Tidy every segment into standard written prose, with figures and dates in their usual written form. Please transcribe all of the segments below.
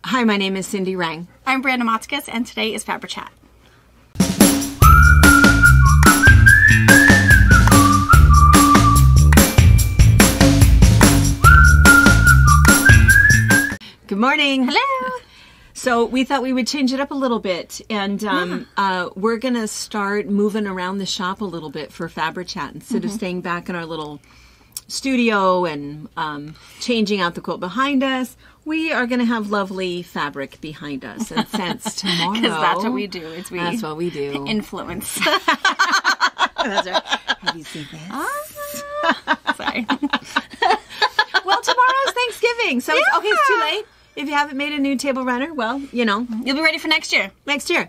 Hi, my name is Cindy Rang. I'm Brandon Motzkus, and today is FabriChat. Good morning. Hello. So we thought we would change it up a little bit, and we're going to start moving around the shop a little bit for FabriChat instead of staying back in our little studio and changing out the quilt behind us. We are going to have lovely fabric behind us, and since tomorrow, Because that's what we do. That's what we do. Influence. That's right. Have you seen this? Sorry. Well, tomorrow's Thanksgiving, so okay, it's too late. If you haven't made a new table runner, well, you know. You'll be ready for next year. Next year.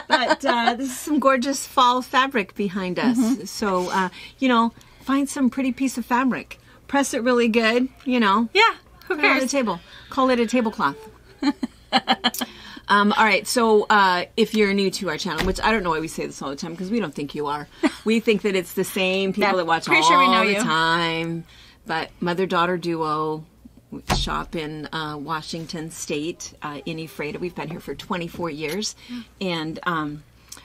But this is some gorgeous fall fabric behind us. So, you know, find some pretty piece of fabric. Press it really good, you know. Yeah. Who Put it on cares? the table. Call it a tablecloth. All right, so if you're new to our channel, which I don't know why we say this all the time, because we don't think you are. We think that it's the same people Yeah, that watch pretty all sure we know the you. time. But mother-daughter duo, shop in Washington State, in Ephrata. We've been here for 24 years. And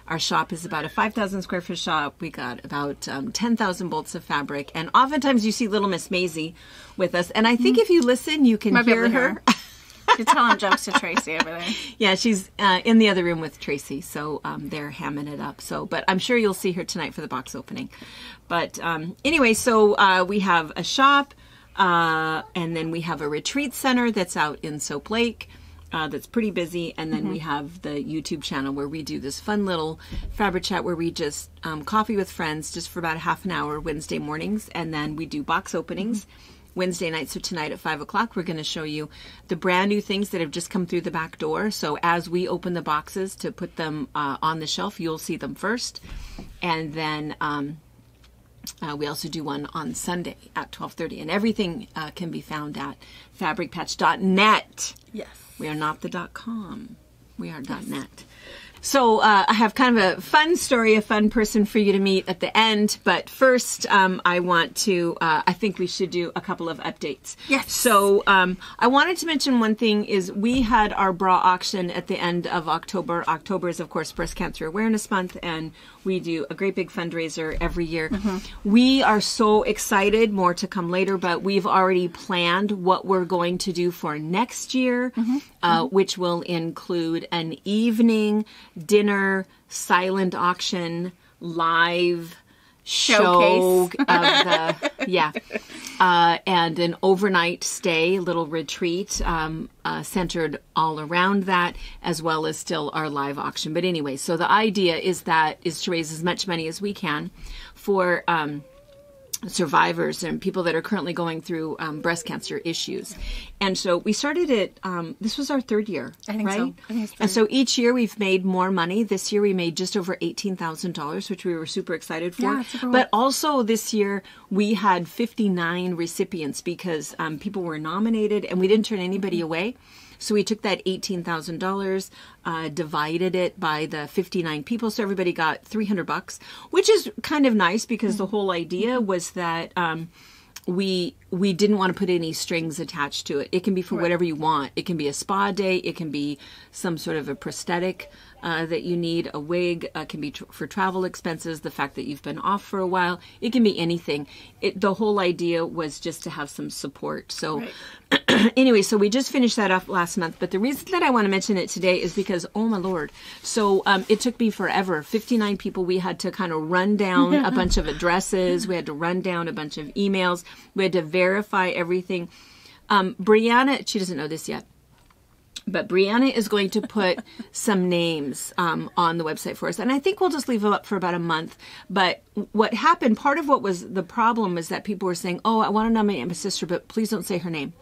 our shop is about a 5,000 square foot shop. We got about 10,000 bolts of fabric. And oftentimes you see little Miss Maisie with us. And I think if you listen, you can Might be able hear to hear her. She's telling jokes to Tracy over there. Yeah, she's in the other room with Tracy, so they're hamming it up. So, but I'm sure you'll see her tonight for the box opening. But anyway, so we have a shop, and then we have a retreat center that's out in Soap Lake. That's pretty busy, and then we have the YouTube channel where we do this fun little FabriChat where we just coffee with friends just for about a half an hour Wednesday mornings, and then we do box openings Wednesday night. So tonight at 5 o'clock we're going to show you the brand new things that have just come through the back door. So as we open the boxes to put them on the shelf, you'll see them first, and then we also do one on Sunday at 12:30, and everything can be found at fabricpatch.net. Yes. We are not the .com. We are .net. So I have kind of a fun story, a fun person for you to meet at the end. But first, I want to, I think we should do a couple of updates. Yes. So I wanted to mention one thing is we had our bra auction at the end of October. October is, of course, Breast Cancer Awareness Month, and we do a great big fundraiser every year. We are so excited, more to come later, but we've already planned what we're going to do for next year, which will include an evening dinner, silent auction, live show Showcase. of the and an overnight stay, little retreat centered all around that, as well as still our live auction. But anyway, so the idea is to raise as much money as we can for survivors and people that are currently going through breast cancer issues. And so we started it, this was our third year, I think right? so. I think it's And so each year we've made more money. This year we made just over $18,000, which we were super excited for. Yeah, super cool. But also this year we had 59 recipients because people were nominated and we didn't turn anybody away. So we took that $18,000, divided it by the 59 people, so everybody got $300, which is kind of nice because the whole idea was that we didn't want to put any strings attached to it. It can be for whatever you want. It can be a spa day. It can be some sort of a prosthetic that you need, a wig. Can be for travel expenses, the fact that you've been off for a while. It can be anything. The whole idea was just to have some support. So anyway, so we just finished that up last month. But the reason that I want to mention it today is because, oh my Lord. So it took me forever. 59 people. We had to kind of run down a bunch of addresses. We had to run down a bunch of emails. We had to verify everything. Brianna, she doesn't know this yet, but Brianna is going to put some names on the website for us. And I think we'll just leave them up for about a month. But what happened, part of what was the problem is that people were saying, oh, I want to nominate my sister, but please don't say her name.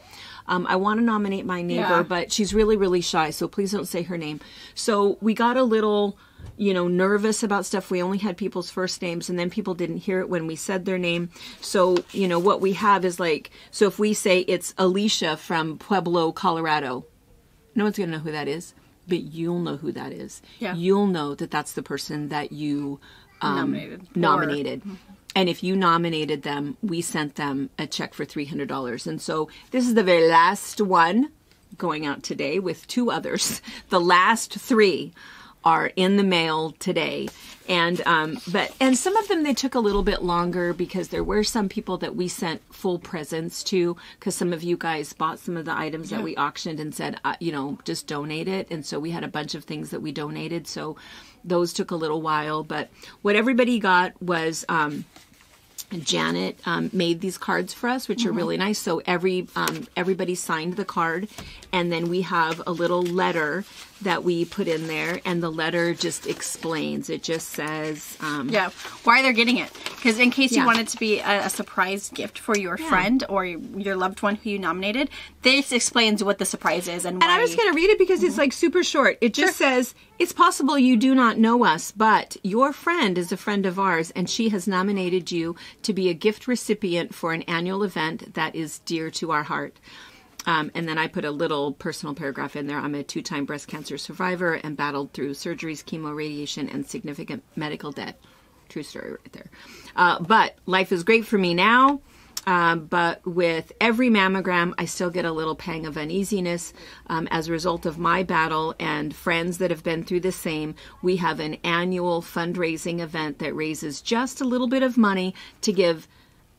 I want to nominate my neighbor, but she's really, really shy, so please don't say her name. So we got a little, nervous about stuff. We only had people's first names, and then people didn't hear it when we said their name. So, what we have is so if we say it's Alicia from Pueblo, Colorado, no one's going to know who that is, but you'll know who that is. Yeah. You'll know that that's the person that you nominated. And if you nominated them, we sent them a check for $300. And so this is the very last one going out today with 2 others. The last 3 are in the mail today. And some of them, they took a little bit longer because there were some people that we sent full presents to, because some of you guys bought some of the items that we auctioned and said, just donate it. And so we had a bunch of things that we donated. So those took a little while. But what everybody got was... Janet made these cards for us, which are really nice. So everybody signed the card, and then we have a little letter that we put in there, and the letter just explains. It just says... why they're getting it. Because in case you want it to be a surprise gift for your friend or your loved one who you nominated, this explains what the surprise is and why. And I'm just going to read it because it's like super short. It just says, it's possible you do not know us, but your friend is a friend of ours, and she has nominated you to be a gift recipient for an annual event that is dear to our heart. And then I put a little personal paragraph in there. I'm a 2-time breast cancer survivor and battled through surgeries, chemo, radiation, and significant medical debt. True story right there. But life is great for me now. But with every mammogram, I still get a little pang of uneasiness as a result of my battle, and friends that have been through the same. We have an annual fundraising event that raises just a little bit of money to give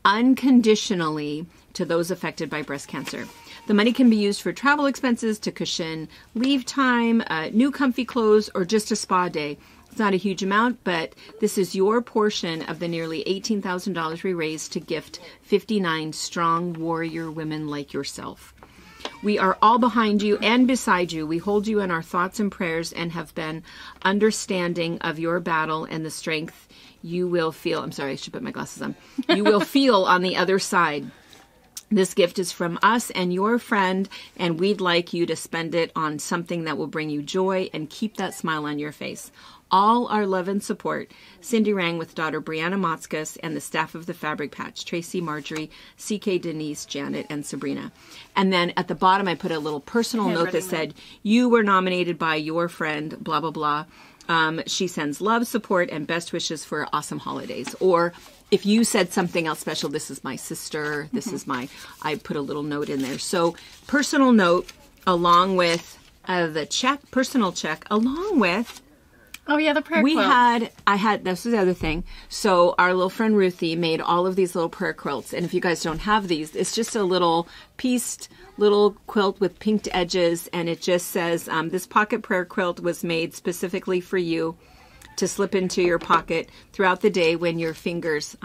unconditionally to those affected by breast cancer. The money can be used for travel expenses, to cushion leave time, new comfy clothes, or just a spa day. It's not a huge amount, but this is your portion of the nearly $18,000 we raised to gift 59 strong warrior women like yourself. We are all behind you and beside you. We hold you in our thoughts and prayers and have been understanding of your battle and the strength you will feel. I'm sorry, I should put my glasses on. You will feel on the other side. This gift is from us and your friend, and we'd like you to spend it on something that will bring you joy and keep that smile on your face. All our love and support. Cindy Rang with daughter Brianna Motzkus and the staff of the Fabric Patch, Tracy, Marjorie, CK, Denise, Janet, and Sabrina. And then at the bottom, I put a little personal note that said, you were nominated by your friend, blah, blah, blah. She sends love, support, and best wishes for awesome holidays. Or if you said something else special, this is my sister, this is I put a little note in there. So personal note along with the check, personal check, along with... Oh, yeah, the prayer quilt. This was the other thing. So our little friend Ruthie made all of these little prayer quilts. And if you guys don't have these, it's just a little pieced little quilt with pinked edges. And it just says, this pocket prayer quilt was made specifically for you to slip into your pocket throughout the day when your fingers,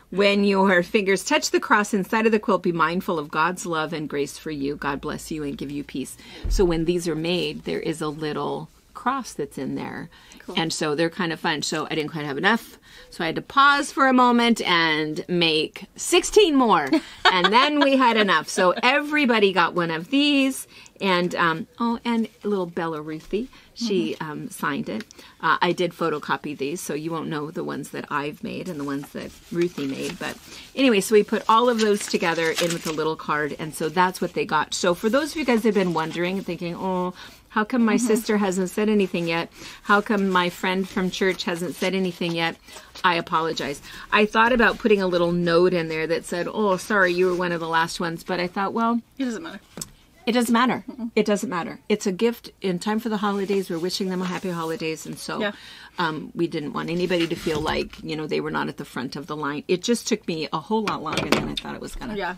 when your fingers touch the cross inside of the quilt, be mindful of God's love and grace for you. God bless you and give you peace. So when these are made, there is a little cross that's in there. Cool. And so they're kind of fun. So I didn't quite have enough. So I had to pause for a moment and make 16 more. And then we had enough. So everybody got one of these. And, and little Bella Ruthie, she signed it. I did photocopy these, so you won't know the ones that I've made and the ones that Ruthie made. But anyway, so we put all of those together in with a little card. And so that's what they got. So for those of you guys that have been wondering, thinking, oh, how come my sister hasn't said anything yet? How come my friend from church hasn't said anything yet? I apologize. I thought about putting a little note in there that said, oh, sorry, you were one of the last ones. But I thought, well, it doesn't matter. It doesn't matter. It doesn't matter. It's a gift in time for the holidays. We're wishing them a happy holidays. And so we didn't want anybody to feel like, they were not at the front of the line. It just took me a whole lot longer than I thought it was going to. Yeah.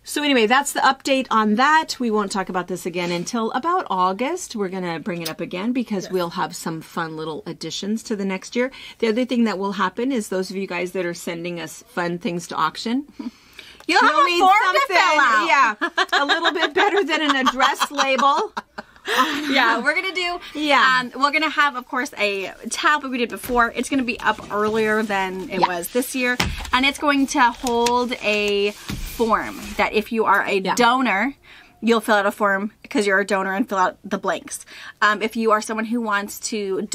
So anyway, that's the update on that. We won't talk about this again until about August. We're going to bring it up again because we'll have some fun little additions to the next year. The other thing that will happen is those of you guys that are sending us fun things to auction, You'll have a form to fill out. Yeah, a little bit better than an address label. Yeah, we're going to do, we're going to have, of course, a tab that we did before. It's going to be up earlier than it was this year. And it's going to hold a form that if you are a donor, you'll fill out a form because you're a donor and fill out the blanks. If you are someone who wants to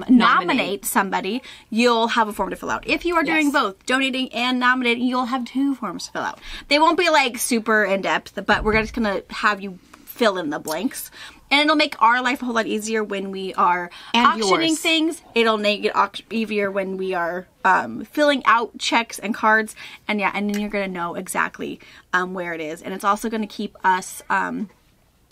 nominate somebody, you'll have a form to fill out. If you are doing both, donating and nominating, you'll have 2 forms to fill out. They won't be like super in-depth, but we're just going to have you fill in the blanks. And it'll make our life a whole lot easier when we are And auctioning yours. things. It'll make it easier when we are filling out checks and cards. And yeah, and then you're going to know exactly where it is. And it's also going to keep us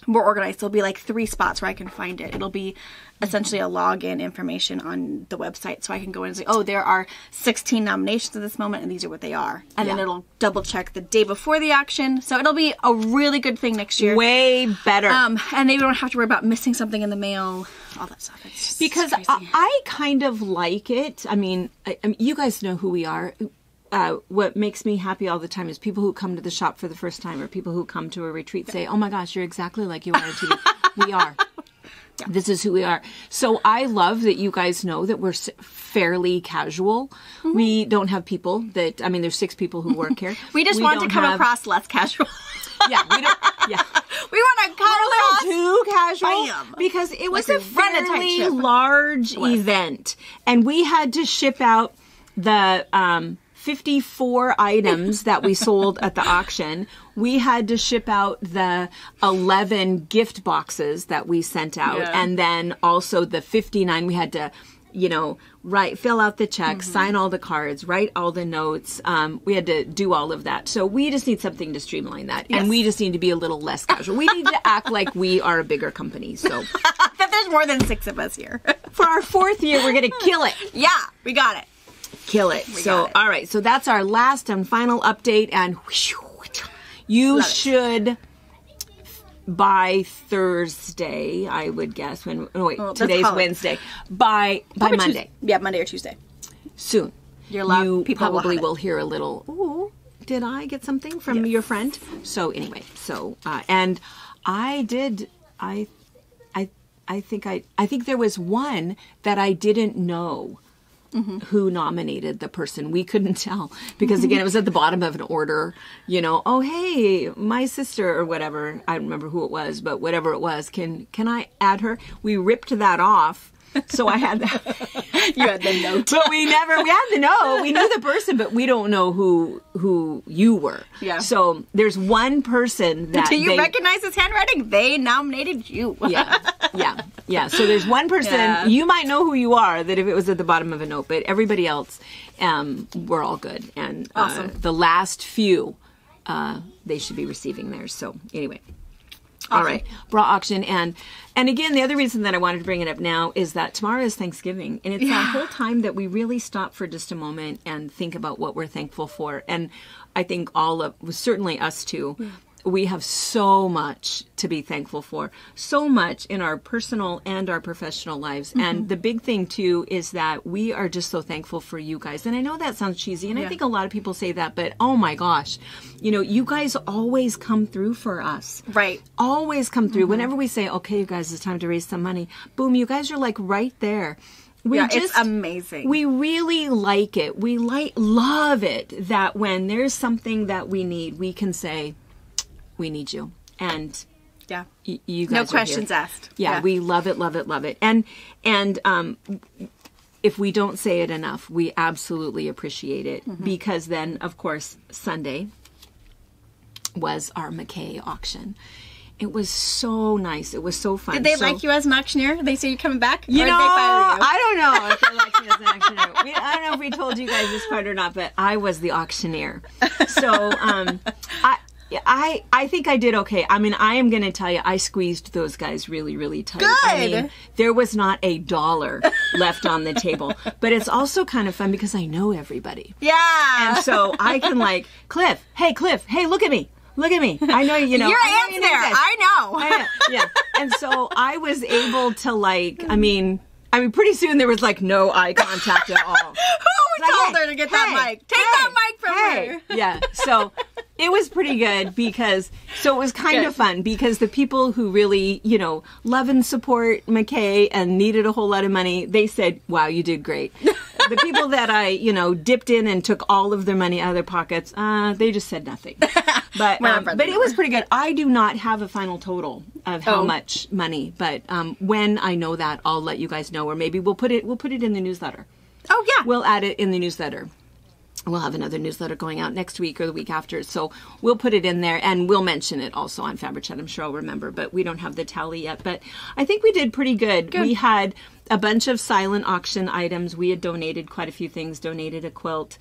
more organized. There'll be like 3 spots where I can find it. It'll be essentially a login information on the website, so I can go in and say, oh, there are 16 nominations at this moment, and these are what they are. And then it'll double check the day before the auction. So it'll be a really good thing next year. Way better. And they don't have to worry about missing something in the mail, all that stuff. It's just because crazy. I kind of like it. I mean, you guys know who we are. What makes me happy all the time is people who come to the shop for the first time, or people who come to a retreat say, oh my gosh, you're exactly like you are on TV. We are. Yeah. This is who we are. So I love that you guys know that we're fairly casual. Mm-hmm. We don't have people that, I mean, there's 6 people who work here. we just want to come across less casual. Yeah, we don't. Yeah, we want to come across too casual because it was a fairly large event, and we had to ship out the 54 items that we sold at the auction. We had to ship out the 11 gift boxes that we sent out, and then also the 59. We had to, fill out the checks, sign all the cards, write all the notes. We had to do all of that. So we just need something to streamline that. Yes. And we just need to be a little less casual. We need to act like we are a bigger company. So that there's more than 6 of us here. For our 4th year, we're going to kill it. Yeah, we got it. Kill it. All right. So that's our last and final update. And you should by Thursday, I would guess. Today's Wednesday. By Monday. Monday or Tuesday. Soon. You probably will hear a little, ooh, did I get something from your friend? So anyway, and I did, I think there was one that I didn't know. Mm-hmm. Who nominated the person. We couldn't tell because again it was at the bottom of an order, oh hey, my sister or whatever, I don't remember who it was, but whatever it was, can I add her? We ripped that off. So I had that. You had the note. But we had the note. We knew the person, but we don't know who you were. Yeah. So there's one person that do you recognize his handwriting? They nominated you. Yeah. So there's one person, you might know who you are, that if it was at the bottom of a note, but everybody else, we're all good. And awesome. The last few, they should be receiving theirs. So anyway. All right, bra auction. And again, the other reason that I wanted to bring it up now is that tomorrow is Thanksgiving. And it's that whole time that we really stop for just a moment and think about what we're thankful for. And I think certainly us too, we have so much to be thankful for. So much in our personal and our professional lives. Mm-hmm. And the big thing too is that we are just so thankful for you guys. And I know that sounds cheesy, and I think a lot of people say that, but oh my gosh, you guys always come through for us. Right. Always come through. Mm-hmm. Whenever we say, okay, you guys, it's time to raise some money, boom, you guys are like right there. It's amazing. We really like it. We love it that when there's something that we need, we can say, we need you. And you guys no questions asked. Yeah, we love it, love it, love it. And if we don't say it enough, we absolutely appreciate it. Mm-hmm. Because then, of course, Sunday was our McKay auction. It was so nice. It was so fun. Did they like you as an auctioneer? Did they say you're coming back? Or did they fire you? I don't know if they liked me as an auctioneer. I don't know if we told you guys this part or not, but I was the auctioneer. So I think I did okay. I mean, I am going to tell you, I squeezed those guys really, really tight. Good. I mean, there was not a dollar left on the table. But it's also kind of fun because I know everybody. Yeah. And so I can Cliff, hey, look at me. Look at me. I know, Your aunt's there. I know. Yeah. And so I was able to I mean, pretty soon there was no eye contact at all. Who told her to get that mic? Take that mic from her. Yeah. So it was pretty good it was kind of fun because the people who really, love and support McKay and needed a whole lot of money, they said, wow, you did great. The people that I, dipped in and took all of their money out of their pockets, they just said nothing. But it was pretty good. I do not have a final total of how much money, but when I know that, I'll let you guys know, or maybe we'll put it in the newsletter. Oh yeah, we'll add it in the newsletter. We'll have another newsletter going out next week or the week after. So we'll put it in there, and we'll mention it also on FabriChat. I'm sure I'll remember, but we don't have the tally yet. But I think we did pretty good. We had a bunch of silent auction items. We had donated quite a few things, donated a quilt.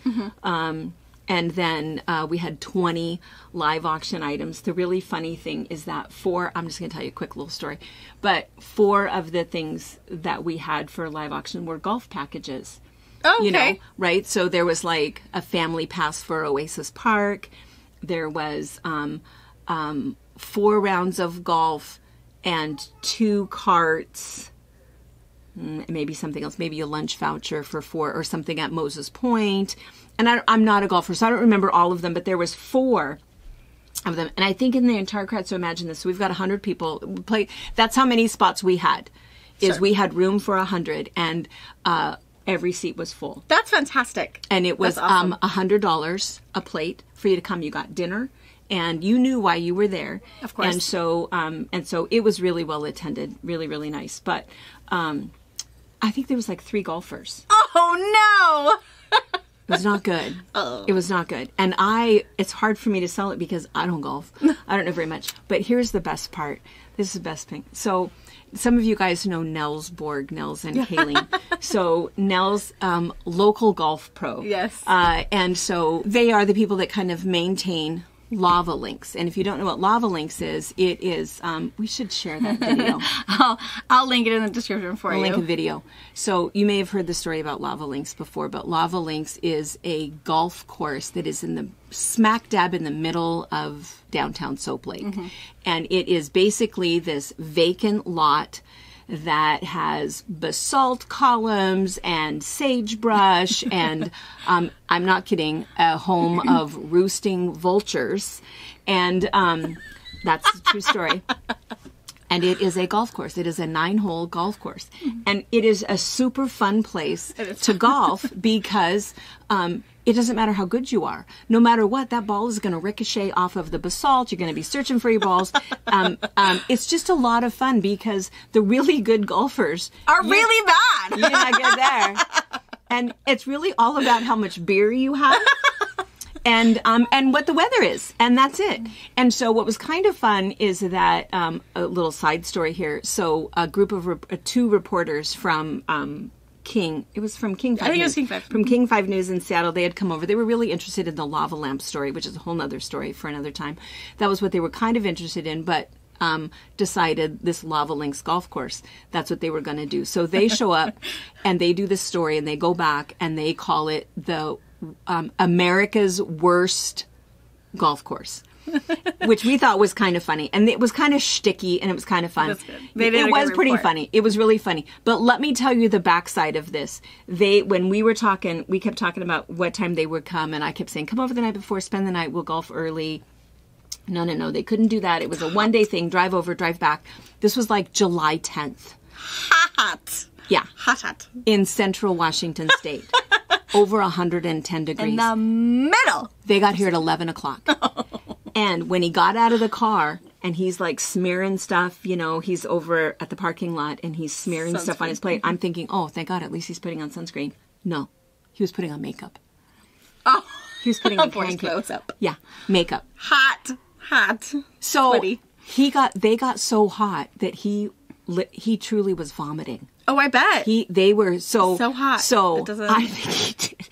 And then we had 20 live auction items. The really funny thing is that I'm just going to tell you a quick little story, but 4 of the things that we had for live auction were golf packages. Oh, okay. You know, right? So there was like a family pass for Oasis Park. There was 4 rounds of golf and 2 carts, maybe something else, maybe a lunch voucher for 4 or something at Moses Point. And I'm not a golfer, so I don't remember all of them, but there was 4 of them. And I think in the entire crowd, so imagine this, so we've got 100 people play. That's how many spots we had, we had room for 100, and every seat was full. That's fantastic. And it was awesome. $100 a plate for you to come. You got dinner, and you knew why you were there. Of course. And so it was really well attended, really, really nice. But I think there was like 3 golfers. Oh, no! It was not good. Oh. It was not good. And it's hard for me to sell it because I don't golf. I don't know very much. But here's the best part. This is the best thing. So some of you guys know Nels Borg, Nels and Kayleen. So Nels, local golf pro. Yes. And so they are the people that kind of maintain Lava Links. And if you don't know what Lava Links is, it is, we should share that video. I'll link it in the description for you. I'll link a video. So you may have heard the story about Lava Links before, but Lava Links is a golf course that is in the smack dab in the middle of downtown Soap Lake. And it is basically this vacant lot that has basalt columns and sagebrush and, I'm not kidding, a home of roosting vultures. And that's a true story. And it is a golf course. It is a 9-hole golf course. And it is a super fun place to golf because it doesn't matter how good you are. No matter what, that ball is going to ricochet off of the basalt. You're going to be searching for your balls. It's just a lot of fun because the really good golfers are really bad. You're not good there. And it's really all about how much beer you have. And what the weather is, and that's it. And so what was kind of fun is that a little side story here. So a group of 2 reporters from King, it was from King 5 News. I think it was King 5. From King 5 News in Seattle, they had come over. They were really interested in the lava lamp story, which is a whole nother story for another time. That was what they were kind of interested in, but decided this Lava Links golf course, that's what they were going to do. So they show up and they do this story and they go back and they call it the America's worst golf course, which we thought was kind of funny. And it was kind of shticky and it was kind of fun. It was pretty funny. It was really funny. But let me tell you the backside of this. When we were talking, we kept talking about what time they would come. And I kept saying, come over the night before, spend the night, we'll golf early. No. They couldn't do that. It was a one-day thing, drive over, drive back. This was like July 10th. Hot. Yeah. Hot. In central Washington State. Over 110 degrees. In the middle. They got here at 11 o'clock. And when he got out of the car and he's like smearing stuff, he's over at the parking lot and he's smearing stuff on his plate. I'm thinking, oh, thank God, at least he's putting on sunscreen. No, he was putting on makeup. Oh. He was putting on close up. Yeah, makeup. Hot. So sweaty. They got so hot that he truly was vomiting. Oh, I bet. They were so hot. So I think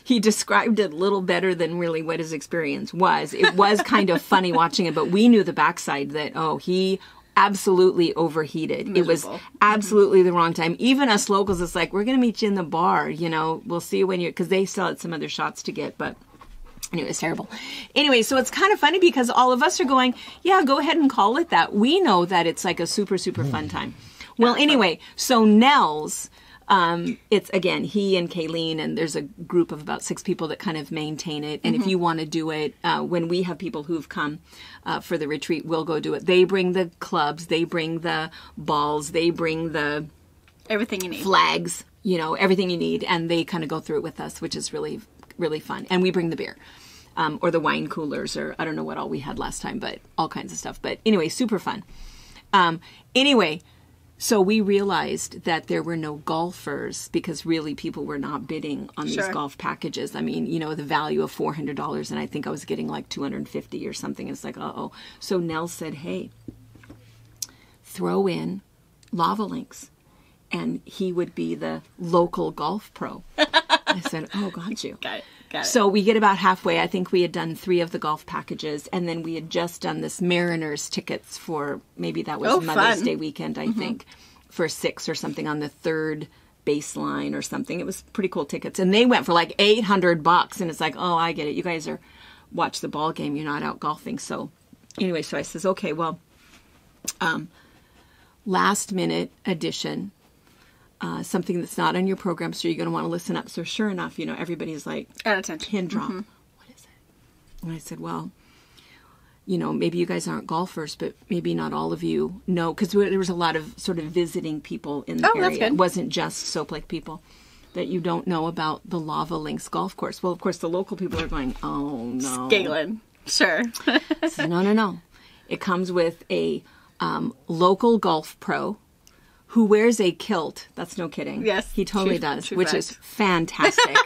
he described it a little better than really what his experience was. It was kind of funny watching it, but we knew the backside that, he absolutely overheated. Miserable. It was absolutely the wrong time. Even us locals, it's like, we're going to meet you in the bar, we'll see you when because they still had some other shots to get, but anyway, it was terrible. Anyway, so it's kind of funny because all of us are going, yeah, go ahead and call it that. We know that it's like a super, super fun time. Well, anyway, so Nels, it's again, he and Kayleen, and there's a group of about 6 people that kind of maintain it. And if you want to do it, when we have people who've come for the retreat, we'll go do it. They bring the clubs, they bring the balls, they bring the everything you need, flags, everything you need. And they kind of go through it with us, which is really, really fun. And we bring the beer. Or the wine coolers, or I don't know what all we had last time, but all kinds of stuff. But anyway, super fun. Anyway, So we realized that there were no golfers because really people were not bidding on these golf packages. I mean, you know, the value of $400, and I think I was getting like $250 or something. It's like, uh-oh. So Nell said, hey, throw in lava links, and he would be the local golf pro. I said, oh, got you. Got it. So we get about halfway. I think we had done 3 of the golf packages, and then we had just done this Mariners tickets for, maybe that was Mother's Day weekend, I think, for 6 or something on the 3rd baseline or something. It was pretty cool tickets. And they went for like $800, and it's like, oh, I get it. You guys are watch the ball game. You're not out golfing. So anyway, so I says, okay, well, last minute addition. Something that's not on your program, so you're going to want to listen up. So sure enough, you know, everybody's like, at attention. Pin drop. What is it? And I said, well, you know, maybe you guys aren't golfers, but maybe not all of you know, because there was a lot of sort of visiting people in the area. That's good. It wasn't just Soap Lake people that you don't know about the Lava Links golf course. Well, of course, the local people are going, oh, no. Scaling. Sure. So, no. It comes with a local golf pro who wears a kilt. That's no kidding. Yes. He totally does, which is fantastic.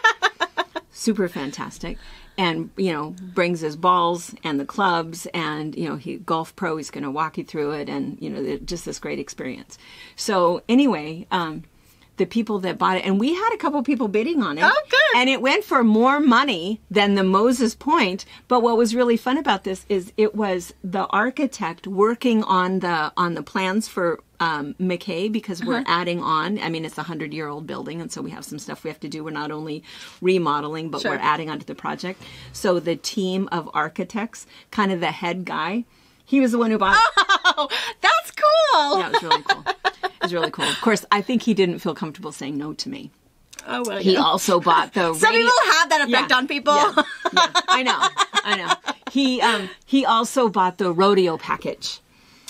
Super fantastic. And, you know, brings his balls and the clubs and, you know, golf pro, he's going to walk you through it and, you know, just this great experience. So anyway, the people that bought it, and we had a couple people bidding on it. Oh, good. And it went for more money than the Moses Point. But what was really fun about this is it was the architect working on the plans for McKay, because we're adding on. I mean, it's a 100-year-old building, and so we have some stuff we have to do. We're not only remodeling, but we're adding onto the project. So the team of architects, kind of the head guy, he was the one who bought it. Oh, that's cool. Yeah, it was really cool. It was really cool. Of course, I think he didn't feel comfortable saying no to me. Oh, well, He also bought the Some people have that effect on people. Yeah, I know. He also bought the rodeo package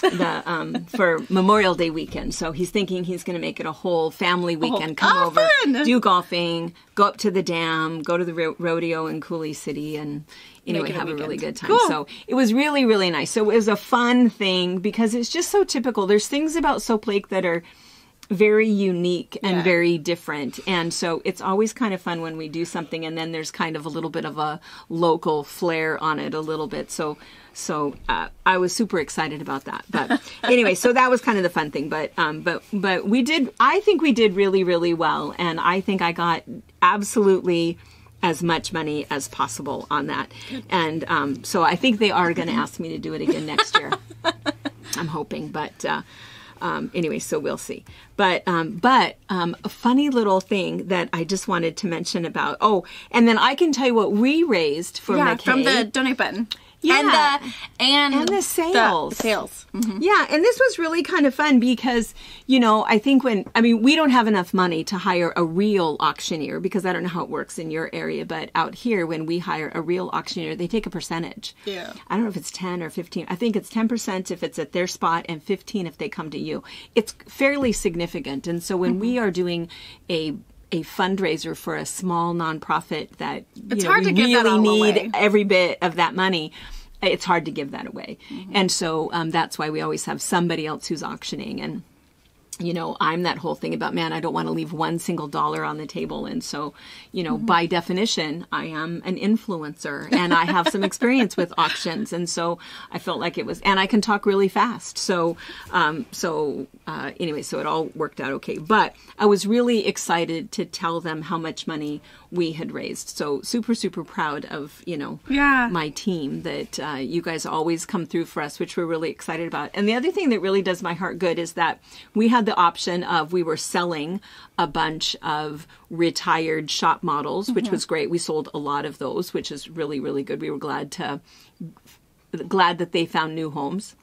for Memorial Day weekend. So he's thinking he's going to make it a whole family weekend. Come over, fun. do golfing, go up to the dam, go to the rodeo in Cooley City, and anyway, have a really good time. Cool. So it was really, really nice. So it was a fun thing because it's just so typical. There's things about Soap Lake that are very unique and very different. And so it's always kind of fun when we do something and then there's kind of a little bit of a local flair on it a little bit. So I was super excited about that. But anyway, so that was kind of the fun thing. But I think we did really, really well. And I think I got absolutely as much money as possible on that. And so I think they are going to ask me to do it again next year. I'm hoping, but anyway, so we'll see. But a funny little thing that I just wanted to mention about. Oh, and then I can tell you what we raised for McKay. From the donate button. Yeah. And the sales. The sales. Mm-hmm. Yeah, and this was really kind of fun because, you know, I think we don't have enough money to hire a real auctioneer because I don't know how it works in your area, but out here when we hire a real auctioneer, they take a percentage. Yeah. I don't know if it's 10 or 15. I think it's 10% if it's at their spot and 15 if they come to you. It's fairly significant. And so when we are doing a fundraiser for a small nonprofit that it's hard to give that really all need away. every bit of that money, it's hard to give that away. And so that's why we always have somebody else who's auctioning. And, you know, I'm that whole thing about, man, I don't want to leave one single dollar on the table. And so, you know, by definition, I am an influencer and I have some experience with auctions. And so I felt like it was, and I can talk really fast. So anyway, so it all worked out okay. But I was really excited to tell them how much money we had raised. So super, super proud of, you know, my team that you guys always come through for us, which we're really excited about. And the other thing that really does my heart good is that we had the option of, we were selling a bunch of retired shop models, which was great. We sold a lot of those, which is really, really good. We were glad that they found new homes.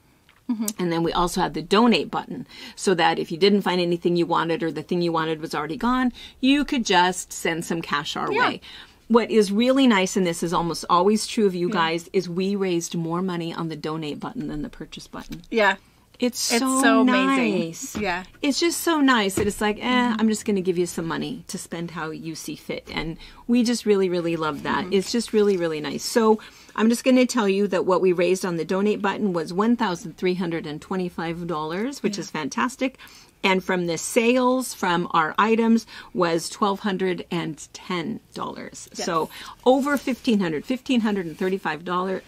And then we also had the donate button so that if you didn't find anything you wanted or the thing you wanted was already gone, you could just send some cash our way. What is really nice, and this is almost always true of you guys, is we raised more money on the donate button than the purchase button. Yeah. It's so amazing. Nice. Yeah. It's just so nice that it's like, I'm just going to give you some money to spend how you see fit. And we just really, really love that. It's just really, really nice. So I'm just going to tell you that what we raised on the donate button was $1,325, which is fantastic. And from the sales from our items was $1,210. Yes. So over $1,500, $1,535,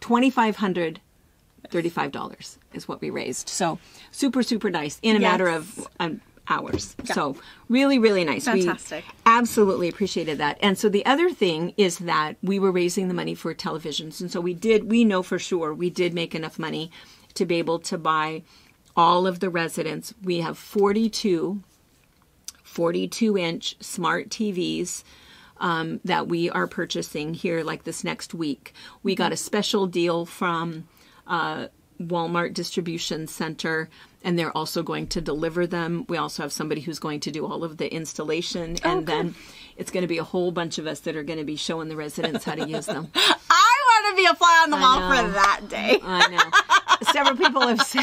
$2,535 is what we raised. So super, super nice in a matter of hours. Yeah. So really, really nice. Fantastic. We absolutely appreciated that. And so the other thing is that we were raising the money for televisions. And so we know for sure we did make enough money to be able to buy all of the residents. We have 42-inch smart TVs that we are purchasing here like this next week. We got a special deal from Walmart Distribution Center, and they're also going to deliver them. We also have somebody who's going to do all of the installation, and then it's going to be a whole bunch of us that are going to be showing the residents how to use them. I want to be a fly on the wall for that day. I know. Several people have said,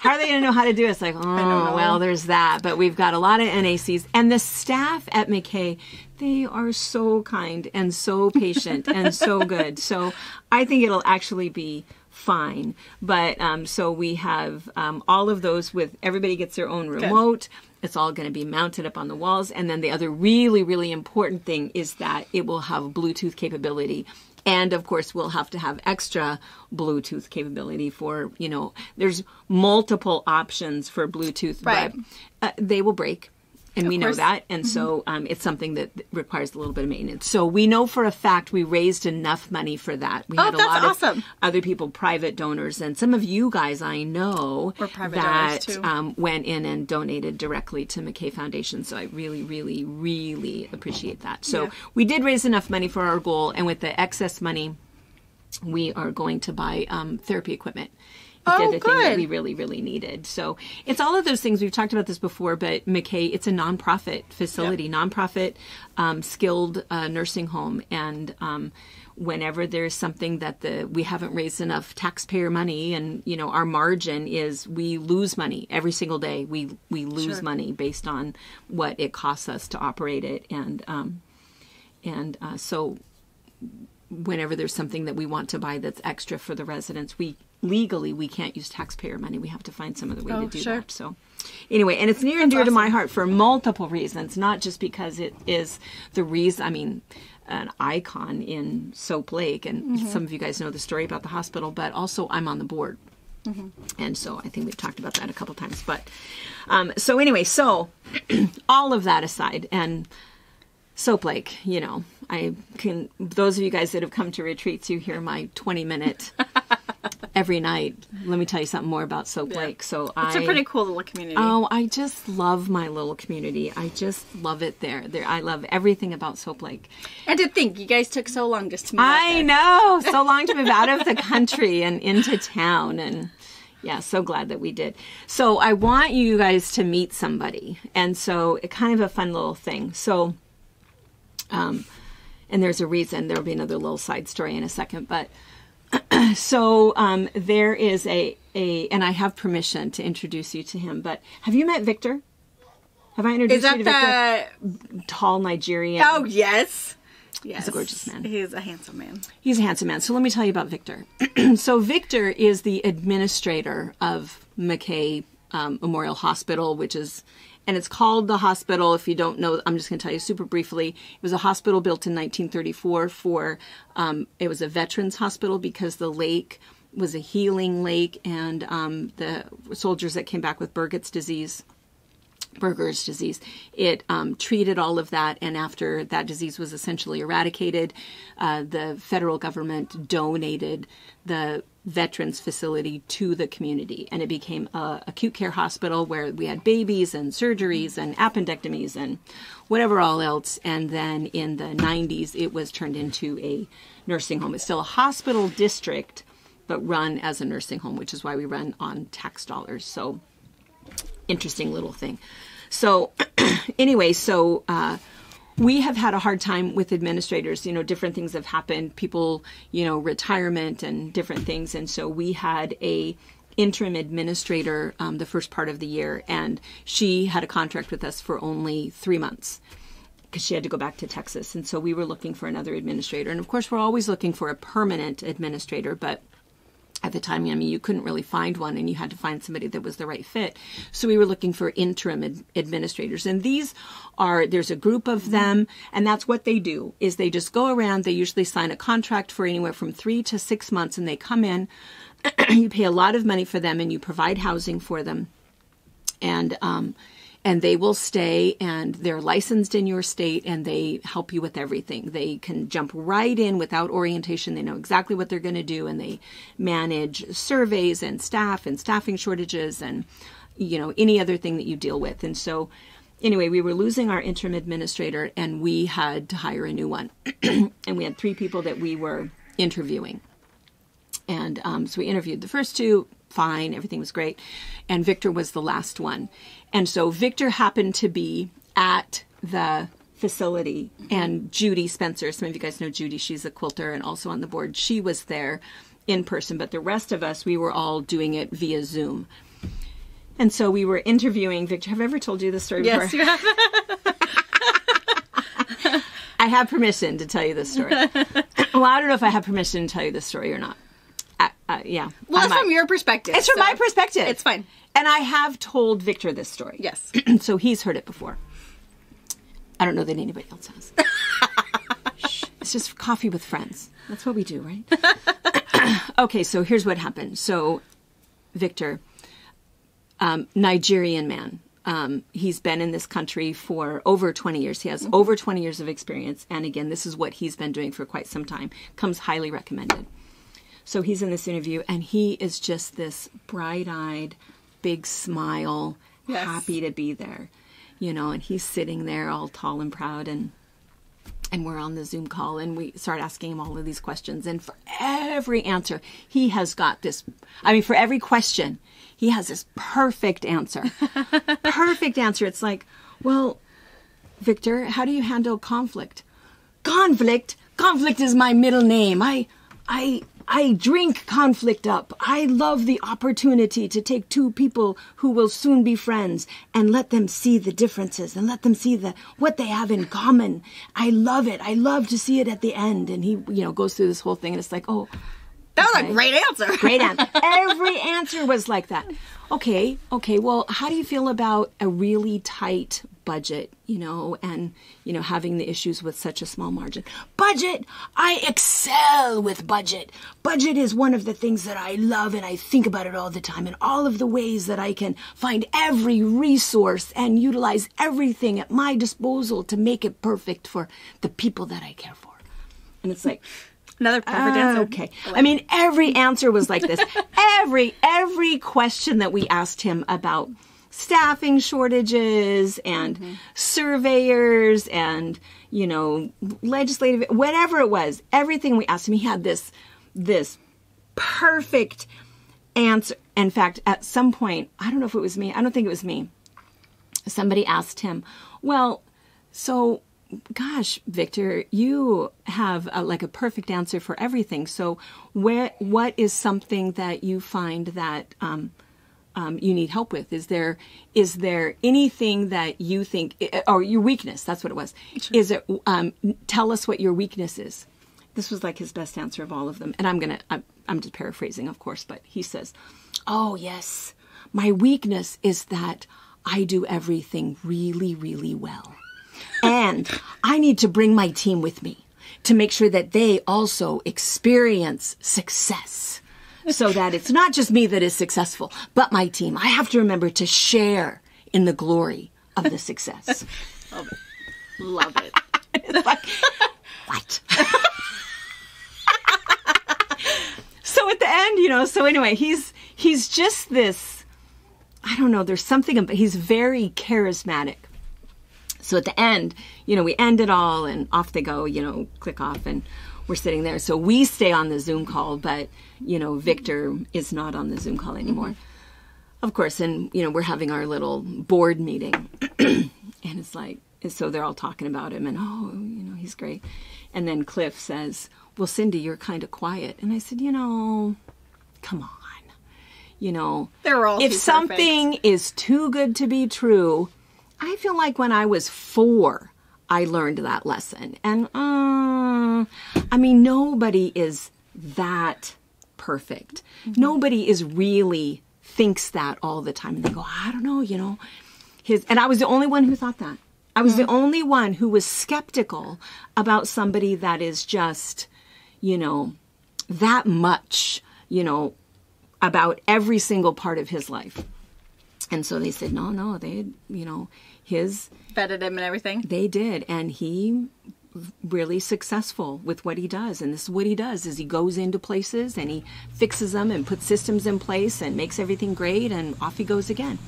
how are they going to know how to do it? It's like, well, there's that. But we've got a lot of NACs. And the staff at McKay, they are so kind and so patient and so good. So I think it'll actually be fine. But so we have all of those with everybody gets their own remote. Good. It's all going to be mounted up on the walls. And then the other really, really important thing is that it will have Bluetooth capability. And of course, we'll have to have extra Bluetooth capability for, there's multiple options for Bluetooth, but they will break. And we know that. And so it's something that requires a little bit of maintenance. So we know for a fact we raised enough money for that. We had a lot of other people, private donors. And some of you guys I know that went in and donated directly to McKay Foundation. So I really, really, really appreciate that. So we did raise enough money for our goal. And with the excess money, we are going to buy therapy equipment. The other thing that we really, really needed. So it's all of those things. We've talked about this before, but McKay, it's a nonprofit facility, nonprofit skilled nursing home. And whenever there's something that we haven't raised enough taxpayer money, and our margin is we lose money every single day. We lose money based on what it costs us to operate it, and so whenever there's something that we want to buy that's extra for the residents, legally we can't use taxpayer money. We have to find some other way to do that. So anyway, and it's near and dear to my heart for multiple reasons, not just because it is the reason, an icon in Soap Lake, and some of you guys know the story about the hospital, but also I'm on the board. And so I think we've talked about that a couple times. But so anyway, so all of that aside, and Soap Lake, those of you guys that have come to retreats, you hear my 20-minute every night. Let me tell you something more about Soap Lake. So it's a pretty cool little community. Oh, I just love my little community. I just love it there. I love everything about Soap Lake. And to think, you guys took so long just to move out there. I know, so long to move out of the country and into town, and yeah, so glad that we did. So I want you guys to meet somebody, and so it's kind of a fun little thing. So, and there's a reason. There'll be another little side story in a second, but. So there is and I have permission to introduce you to him, but have you met Victor? Have I introduced you to Victor? Tall Nigerian. Oh, yes. He's a gorgeous man. He's a handsome man. He's a handsome man. So let me tell you about Victor. So Victor is the administrator of McKay Memorial Hospital, and it's called the hospital. If you don't know, I'm just going to tell you super briefly. It was a hospital built in 1934 it was a veterans hospital because the lake was a healing lake, and the soldiers that came back with Burger's disease, it treated all of that, and after that disease was essentially eradicated, the federal government donated the veterans facility to the community, and it became a acute care hospital where we had babies and surgeries and appendectomies and whatever all else. And then in the 90s it was turned into a nursing home. It's still a hospital district but run as a nursing home, which is why we run on tax dollars. So interesting little thing. So anyway, so we have had a hard time with administrators. Different things have happened. People, retirement and different things. And so we had a interim administrator the first part of the year, and she had a contract with us for only 3 months. because she had to go back to Texas. And so we were looking for another administrator. And of course, we're always looking for a permanent administrator, but at the time, I mean, you couldn't really find one, and you had to find somebody that was the right fit. So we were looking for interim administrators. And there's a group of them, and that's what they do, is they just go around. They usually sign a contract for anywhere from 3 to 6 months, and they come in. You pay a lot of money for them, and you provide housing for them. And they will stay, and they're licensed in your state, and they help you with everything. They can jump right in without orientation. They know exactly what they're going to do, and they manage surveys and staff and staffing shortages and, any other thing that you deal with. And so anyway, we were losing our interim administrator, and we had to hire a new one. And we had 3 people that we were interviewing. And so we interviewed the first 2. Fine, everything was great. And Victor was the last one. And so Victor happened to be at the facility, and Judy Spencer, some of you guys know Judy, she's a quilter and also on the board. She was there in person, but the rest of us, we were all doing it via Zoom. And so we were interviewing Victor. Have I ever told you this story before? Yes, you have. I have permission to tell you this story. Well, I don't know if I have permission to tell you this story or not. Yeah. Well, it's from your perspective. It's from my perspective. It's fine. And I have told Victor this story. Yes. So he's heard it before. I don't know that anybody else has. Shh. It's just coffee with friends. That's what we do, right? Okay, so here's what happened. So Victor, Nigerian man. He's been in this country for over 20 years. He has over 20 years of experience. And again, this is what he's been doing for quite some time. Comes highly recommended. So he's in this interview, and he is just this bright-eyed, big smile, happy to be there, and he's sitting there all tall and proud, and we're on the Zoom call, and we start asking him all of these questions. And for every answer, he has got this, for every question, he has this perfect answer. Perfect answer. It's like, well, Victor, how do you handle conflict? Conflict? Conflict is my middle name. I drink conflict up. I love the opportunity to take 2 people who will soon be friends and let them see the differences and let them see what they have in common. I love it. I love to see it at the end. And he, goes through this whole thing, and it's like, oh, that was a great answer. Great answer. Every answer was like that. Okay. Well, how do you feel about a really tight budget, and, having the issues with such a small margin? Budget! I excel with budget. Budget is one of the things that I love, and I think about it all the time, and all of the ways that I can find every resource and utilize everything at my disposal to make it perfect for the people that I care for. And it's like, another perfect answer. Okay. Every answer was like this. Every question that we asked him about staffing shortages and surveyors and, legislative, whatever it was, everything we asked him, he had this perfect answer. In fact, at some point, I don't know if it was me. I don't think it was me. Somebody asked him, well, so gosh, Victor, you have a perfect answer for everything. So what is something that you find that you need help with? Is there anything that you think, or your weakness? That's what it was. Sure. Is it? Tell us what your weakness is. This was like his best answer of all of them. And I'm just paraphrasing, of course, but he says, oh yes, my weakness is that I do everything really, really well. And I need to bring my team with me to make sure that they also experience success, so that it's not just me that is successful, but my team. I have to remember to share in the glory of the success. Love it. Love it. It's like, what? So at the end, so anyway, he's just this, I don't know, there's something about, he's very charismatic. So at the end, we end it all and off they go, click off, and we're sitting there. So we stay on the Zoom call, but, Victor is not on the Zoom call anymore. Of course, and, we're having our little board meeting. And it's like, so they're all talking about him and, he's great. And then Cliff says, well, Cindy, you're kind of quiet. And I said, come on. They're all if something is too good to be true, I feel like when I was 4, I learned that lesson. And I mean, nobody is that perfect. Nobody is really thinks that all the time. And they go, I don't know, you know. And I was the only one who thought that. I was the only one who was skeptical about somebody that is just, you know, that much, you know, about every single part of his life. And so they said, no, they, you know, vetted him and everything. They did. And he really successful with what he does. And this is what he does is he goes into places and he fixes them and puts systems in place and makes everything great, and off he goes again.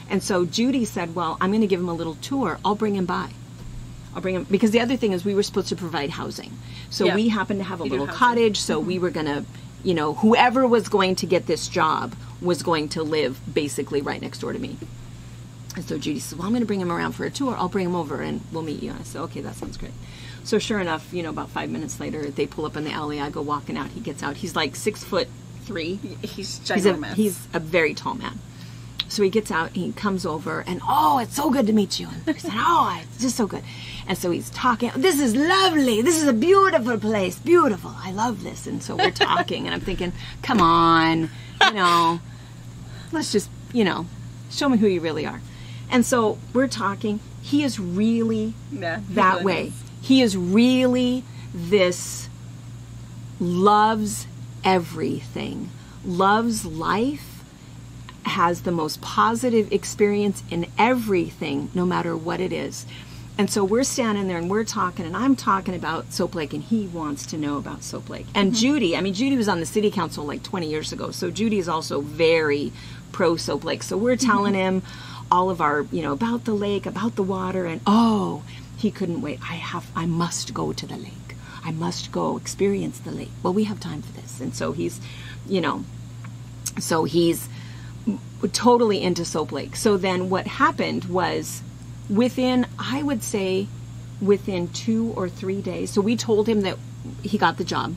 And so Judy said, well, I'm going to give him a little tour. I'll bring him by. I'll bring him, because the other thing is we were supposed to provide housing. So we happened to have a little cottage. So we were going to, you know, whoever was going to get this job was going to live basically right next door to me. And so Judy said, well, I'm going to bring him around for a tour. I'll bring him over and we'll meet you. And I said, okay, that sounds great. So sure enough, you know, about 5 minutes later, they pull up in the alley. I go walking out. He gets out. He's like 6'3". He's ginormous. He's a very tall man. So he gets out and he comes over and, oh, it's so good to meet you. And I said, oh, it's just so good. And so he's talking. This is lovely. This is a beautiful place. Beautiful. I love this. And so we're talking and I'm thinking, come on, you know, let's just, you know, show me who you really are. And so we're talking. He is really that way. He is really this, loves everything, loves life, has the most positive experience in everything, no matter what it is. And so we're standing there and we're talking, and I'm talking about Soap Lake, and he wants to know about Soap Lake. And Judy, I mean, Judy was on the city council like 20 years ago, so Judy is also very pro Soap Lake. So we're telling him all of our, you know, about the lake, about the water, and oh, he couldn't wait. I must go to the lake. I must go experience the lake. Well, we have time for this. And so he's, you know, so he's totally into Soap Lake. So then what happened was within, I would say, within 2 or 3 days. So we told him that he got the job.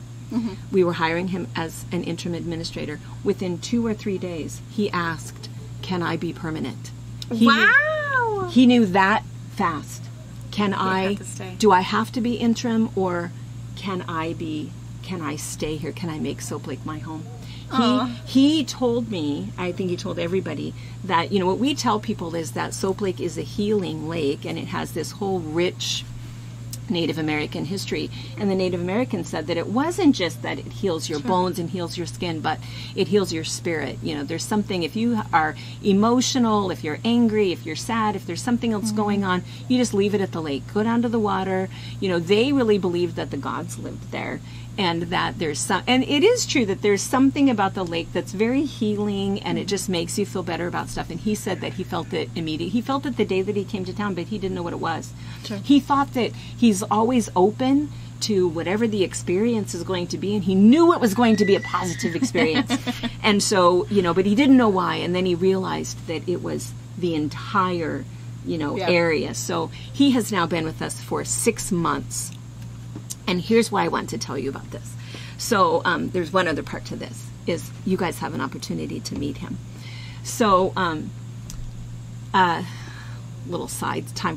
We were hiring him as an interim administrator. Within 2 or 3 days, he asked, can I be permanent? Wow! He knew that fast. Do I have to be interim, or can I stay here? Can I make Soap Lake my home? He told me, I think he told everybody, that, you know, what we tell people is that Soap Lake is a healing lake, and it has this whole rich Native American history. And the Native Americans said that it wasn't just that it heals your bones and heals your skin, but it heals your spirit. You know, there's something, if you are emotional, if you're angry, if you're sad, if there's something else going on, you just leave it at the lake. Go down to the water. You know, they really believed that the gods lived there. And that there's some, and it is true that there's something about the lake that's very healing, and it just makes you feel better about stuff. And he said that he felt it immediately. He felt it the day that he came to town, but he didn't know what it was. He thought that he's always open to whatever the experience is going to be, and he knew it was going to be a positive experience. And so, you know, but he didn't know why. And then he realized that it was the entire, you know, area. So he has now been with us for 6 months. And here's why I want to tell you about this. So there's one other part to this, is you guys have an opportunity to meet him. So time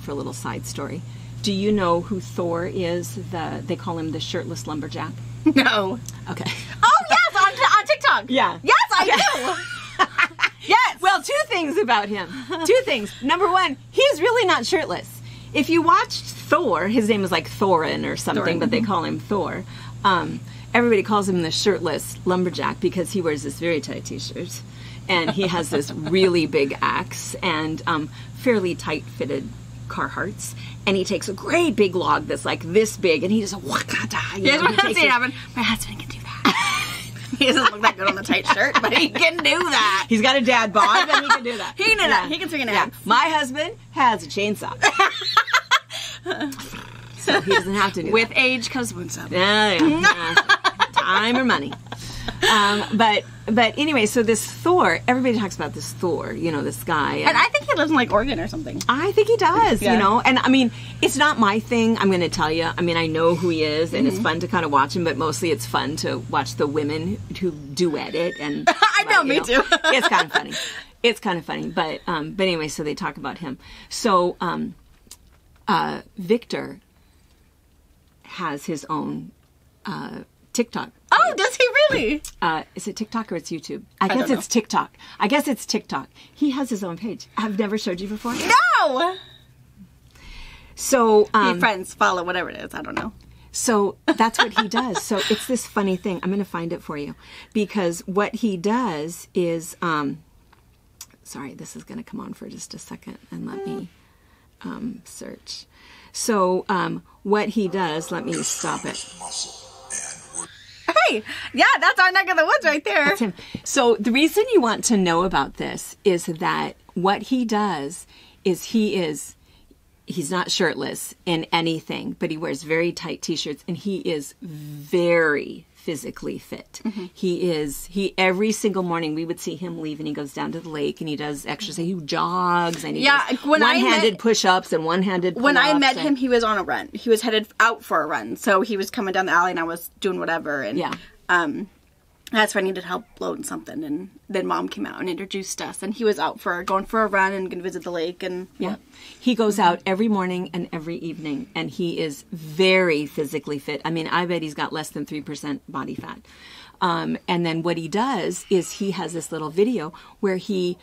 for a little side story. Do you know who Thor is? They call him the shirtless lumberjack. No. Okay. Oh yes, on TikTok. Yeah. Yes, I do. Yes. Well, 2 things about him. 2 things. Number 1, he's really not shirtless. If you watched Thor, his name is like Thorin or something, but they call him Thor. Everybody calls him the shirtless lumberjack because he wears this very tight t-shirt, and he has this really big axe and fairly tight-fitted Carhartts, and he takes a great big log that's like this big, and he just wakata. Yes, my husband can do that. He doesn't look that good on the tight shirt, but he can do that. He's got a dad bod, and he can do that. He can do that. He can swing an axe. My husband has a chainsaw. So he doesn't have to do With that. age comes wisdom. Time or money. But anyway, so this Thor, everybody talks about this Thor, you know, this guy. And I think he lives in like Oregon or something. I think he does, you know. And I mean, it's not my thing, I'm going to tell you. I mean, I know who he is, and it's fun to kind of watch him, but mostly it's fun to watch the women who duet it. And I know, me too. It's kind of funny. It's kind of funny. But anyway, so they talk about him. So Victor has his own TikTok. Oh, does he really? Is it TikTok or it's YouTube? I guess it's TikTok. I guess it's TikTok. He has his own page. I've never showed you before. No! So, Be friends, follow, whatever it is. I don't know. So that's what he does. So it's this funny thing. I'm going to find it for you. Because what he does is, sorry, this is going to come on for just a second and let me search. So what he does, let me stop it. Hey, yeah, that's our neck of the woods right there. That's him. So the reason you want to know about this is that what he does is he's not shirtless in anything, but he wears very tight t-shirts and he is very physically fit. He every single morning we would see him leave and he goes down to the lake and he does exercise. He jogs and he does one-handed push-ups and one-handed pull-ups. When I met him, he was on a run. He was headed out for a run. So he was coming down the alley and I was doing whatever. And that's why I needed help loading something. And then Mom came out and introduced us. And he was out going for a run and going to visit the lake. And he goes out every morning and every evening. And he is very physically fit. I mean, I bet he's got less than 3% body fat. And then what he does is he has this little video where he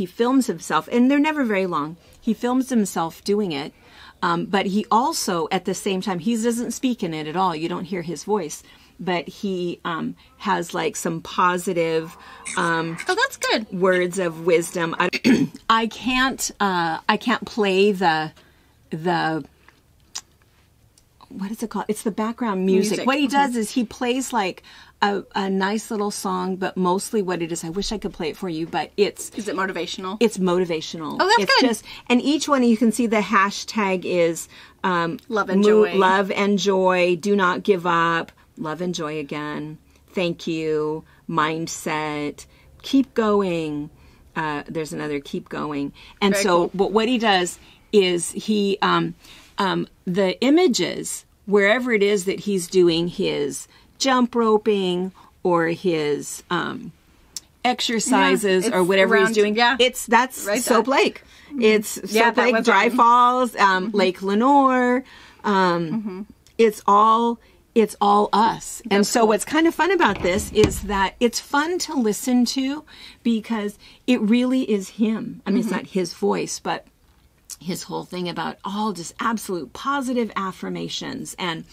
films himself. And they're never very long. He films himself doing it. But he also, at the same time, he doesn't speak in it at all. You don't hear his voice. But he has like some positive that's good. words of wisdom. I can't play the what is it called? It's the background music. What he does is he plays like a nice little song, but mostly what it is, I wish I could play it for you, but is it motivational? It's motivational. Oh, that's good. And each one you can see the hashtag is love and joy. Love and joy. Do not give up. Love and joy again. Thank you. Mindset. Keep going. There's another keep going. And very so, cool. But what he does is he, the images, wherever it is that he's doing his jump roping or his exercises or whatever he's doing, that's right Soap Lake. It's Soap Lake, Dry Falls, Lake Lenore. It's all us. And so what's kind of fun about this is that it's fun to listen to because it really is him. I mean, it's not his voice, but his whole thing about all just absolute positive affirmations and